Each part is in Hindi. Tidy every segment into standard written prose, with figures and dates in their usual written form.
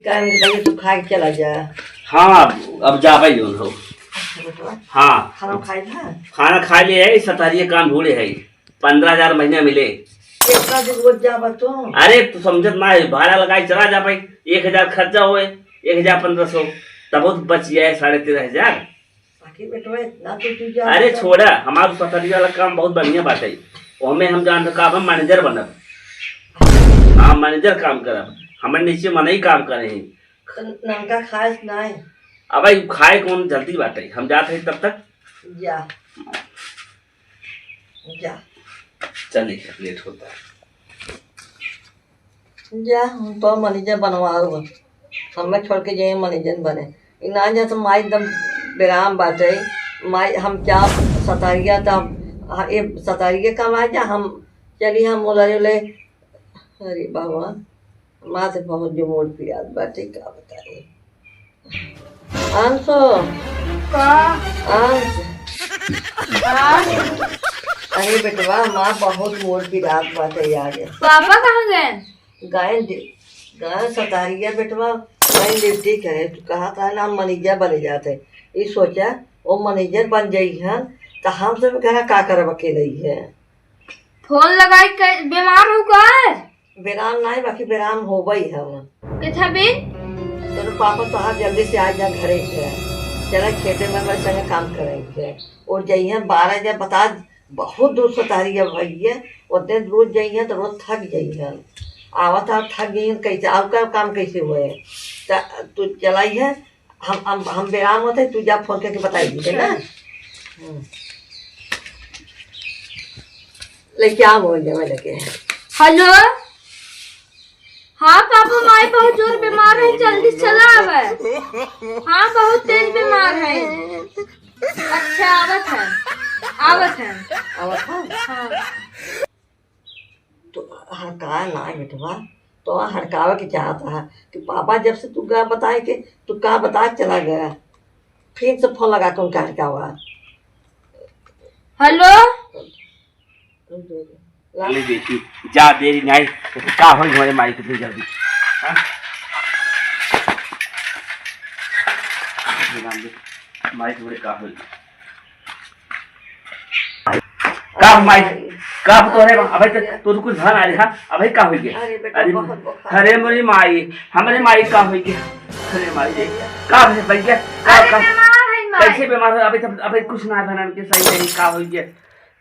क्या बताइए तू खा के चला जा। हाँ अब जा भाई हो। हाँ खाना खाई था। खाना खा लिए है, सतारिये काम ढूंढे है, 15,000 महीना मिले। कितना दिन रोज जा तू। अरे तू समझत ना है, भाड़ा लगाई चला जा भाई, 1,000 खर्चा हुए, 1,500 तब बहुत बच गया है 13,500। बाकी बेटवा इतना तो तू जा। अरे छोड़ा, हमारा सतारी वाला काम बहुत बढ़िया बात है, हमें हम जानते का हम मैनेजर बनब। हाँ मैनेजर काम करब, हमारे नीचे मन ही काम करे हैं। तो नंगा खाए ना है। अब भाई खाए कौन जल्दी बात है, हम जाते हैं तब तक। जा जा चलिए लेट होता है। जा हम तो मैनेजर बनवाओ, हमें छोड़ के जाए मैनेजर बने। ना जा तो माई एकदम बेराम बात है। माई हम क्या सतारिया तब ये सतारिया कमा जा हम चली हम बोले। अरे बाबा माँ से बहुत जो मोड़ पियाद बाटे क्या बताइए। अंशो अंश अरे बेटवा माँ बहुत मोड़ पियाद बाटे यार। पापा कहाँ गए? गाय सतारिया बेटवा गाय ड्यूटी करे। तू कहा था ना हम मैनेजर बने जाते, ये सोचा वो मैनेजर बन जाई है तो हम सब घर का करब अकेले ही है। फोन लगाई बीमार हो गए? बेराम नहीं बाकी बेराम हो गई हम। कितना बिन? तेरे पापा तो हाँ जल्दी से आ जा घरे से, चला खेते में मेरे संग काम करेंगे और जाइए 12 जब बता बहुत दूर सतारिया भैया उतने रोज जाइए तो रोज थक जाइए। आवत आप थक गई कैसे आपका काम कैसे हुए तू चलाई है। हम बेराम होते तू जा फोन करके बताई दीजिए ना। लेके आ बोल मैं लेके। हेलो हाँ पापा माई बहुत जोर बीमार है, जल्दी चला आवे। हाँ बहुत तेज बीमार है। अच्छा आवत है आवत है आवत है। हाँ तो हड़का ना बेटवा तो हड़कावे के चाहता है कि पापा जब से तू गा बताए कि तू कहाँ बता चला गया, फिर से फोन लगा के उनका हड़कावा। हेलो ले देखी जा देरी नहीं तो का हो हमारे माई के फिर जल्दी। हाँ? माई थोड़े का हो का माई का तो है अबे तो कुछ घर आ रहा अबे का हो गया। अरे मेरी माई हमारे माई का हो गया। अरे माई का बन गया का कैसे बीमार हो अबे तब अबे कुछ ना बना के सही नहीं का हो गया।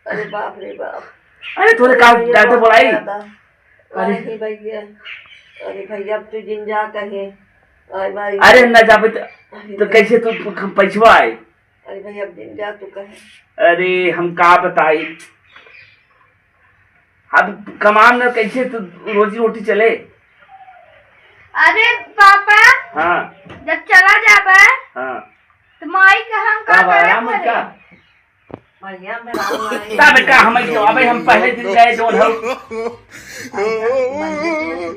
अरे बाप रे बाप। अरे थोड़े का डॉक्टर बोलाई। अरे भैया अरे भैया अब तू जिन जा कहे। अरे न जा तो कैसे तू पैसवा आए। अरे भैया अब जिन जा तू कहे। अरे हम का बताई अब कमान न कैसे तू रोजी रोटी चले। अरे पापा हाँ जब चला जाबे हाँ तो माई का हम का आराम करे? का भैया मैं राम तब का हम अबे हम पहले दिन गए जोन हो।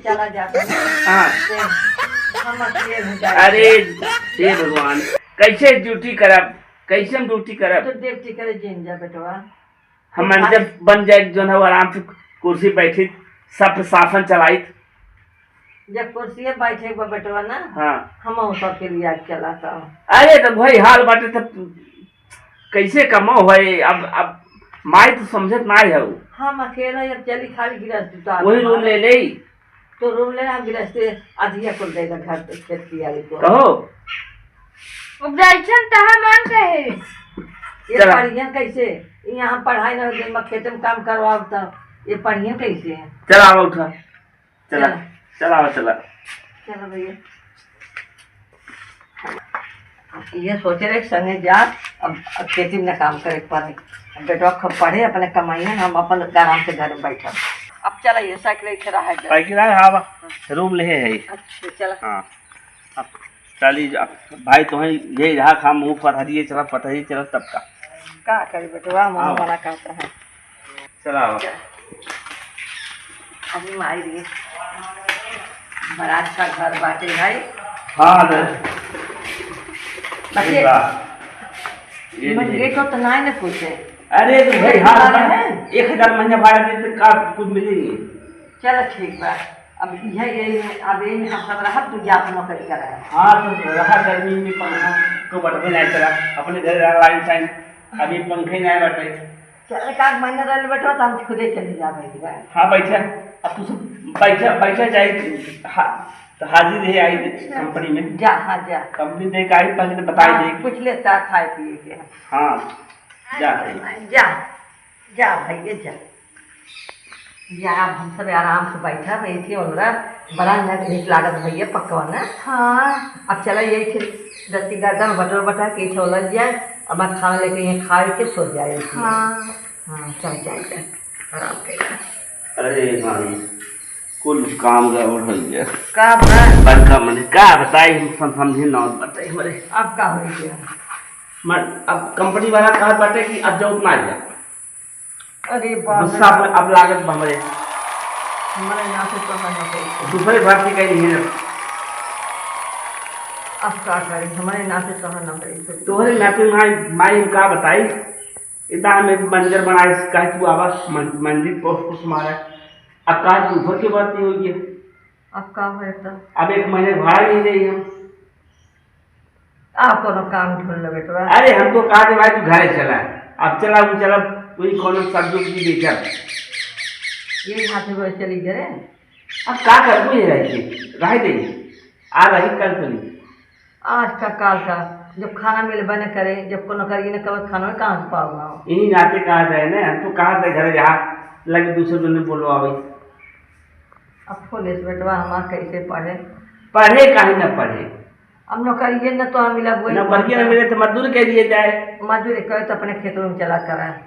चला जाता हाँ हम अकेले अरे हे भगवान कैसे ड्यूटी करब, कैसे हम ड्यूटी करब। तो ड्यूटी करे जिन जा बेटवा। हम जब बन जाए जो है आराम से कुर्सी बैठी सब शासन चलाई। जब कुर्सी बैठे बेटवा ना हाँ हम सबके लिए चलाता हूँ। अरे तो भाई हाल बाटे तब कैसे कमाओ भाई। अब माई तो समझत ना है वो। हम अकेला जब चली खाली गिरस्ती तो वही रूम ले ले तो रूम ले हम गिरस्ती अधिया कर देगा घर पे खेत की वाली को कहो ऑपरेशन तहा मान कहे ये पढ़िया कैसे यहाँ पढ़ाई न दिन में खेत में काम करवाओ तो ये पढ़िया कैसे है। चला आओ उठा चला चला चला चलो भैया ये सोचे रहे संगे जा अब खेती में काम करे पड़े। बेटवा खूब पढ़े अपने कमाई हम अपन आराम से घर में बैठा। अब चला ये साइकिल खड़ा है साइकिल है हाँ रूम ले है। अच्छा चला हाँ अब चली भाई तुम्हें यही रहा खा मुँह पढ़िए चला पढ़िए चला तब का करे बेटवा मुँह बना करता है। चला अभी मारी रही बड़ा अच्छा घर बाटे भाई। हाँ गेट तो नहीं ना पूछे। अरे तो भाई हाँ 1,000 महीना भाड़ा देते का कुछ मिलेगी। चलो ठीक बा अब यही अब यही हम सब रहा तू जा अपना नौकरी कर रहा है। हाँ तो रहा गर्मी में पंखा को बटवे नहीं चला अपने घर लाइन साइन अभी पंखे नहीं बैठे। चल एक आध महीना रह बैठो तो हम खुदे चले जा भाई। हाँ बैठा अब तू सब पैसा पैसा चाहिए हाँ तो हाजिर है आई कंपनी में जा। हाँ जा कंपनी देख आई पहले बताई दे कुछ लेता खाए पिए के। हाँ जा जा जा भैया जा या अब हम सब आराम से बैठा बैठे और बड़ा नीक लागत भैया पकवान। हाँ अब चला यही फिर दस्ती गर्दन बटर बटा के छोल जाए अब खाना लेके यहाँ खा के सो जाए। हाँ हाँ चल जाए आराम कर। अरे भाई कुल काम गड़बड़ हो गया का बड़का मैंने क्या बताई हम समझे ना बताई हमारे अब का हो गया। अब कंपनी वाला कहा बाटे कि अब जाओ उतना जा अरे गुस्सा अब लागत हमारे हमारे यहाँ से कहना दूसरे भर्ती कहीं नहीं अब क्या करें हमारे यहाँ से कहना पड़ेगा। तोहरे नाते माई का बताई इतना में मंजर बनाए कह तू आवाज मंदिर पोस्ट कुछ मारा अब कहा तू ऊपर की बात नहीं होगी। अब का है तो अब एक महीने भाड़ा नहीं दे हम आप कोनो काम ढूंढ लो बेटा। अरे हम तो कहा भाई तू घरे चला अब चला कोई कोनो सब्जी की बेचा ये हाथ में चली गए। अब क्या कर कोई रह दे आ रही कल चली आज का काल का जब खाना मिल बने करे जब कोनो करिए न कब खाना कहाँ से पाऊंगा। यही नाते कहा जाए ना हम तो कहा था घर जहाँ लगे दूसरे दिन ने बोलो अभी अब पुलिस बेटवा हमारा कैसे पढ़े कहीं न पढ़े अब नौकरी न तो हम मिला नौकरी न मिले तो मजदूर कह दिए जाए। मजदूरी करे तो अपने खेतों में चला कराए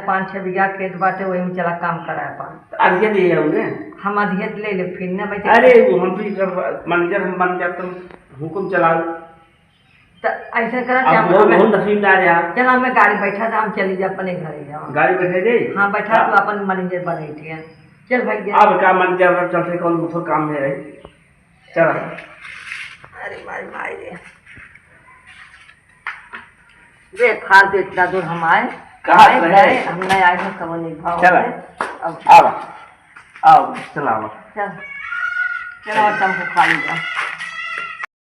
5-6 बीघा खेत बाटे वही में चला काम कराए पान अधिया दिए होंगे हम अधिया ले ले फिर न बैठे। अरे हम भी मैनेजर हम बन जाते हुक्म चलाओ तो ऐसा करा बहुत नसीबदार है आप। चल हमें गाड़ी बैठा था हम चली जा अपने घर जाओ गाड़ी बैठे दे हाँ बैठा तो अपन मैनेजर बने थे। चल भाई अब का मैनेजर चलते कौन दूसरा काम है चल। अरे मारी मारी रे फालतू इतना दूर हम आए कहाँ गए हम नहीं आए थे कब नहीं भाव चल अब आओ चला चल चलो हमको खा लीजिए।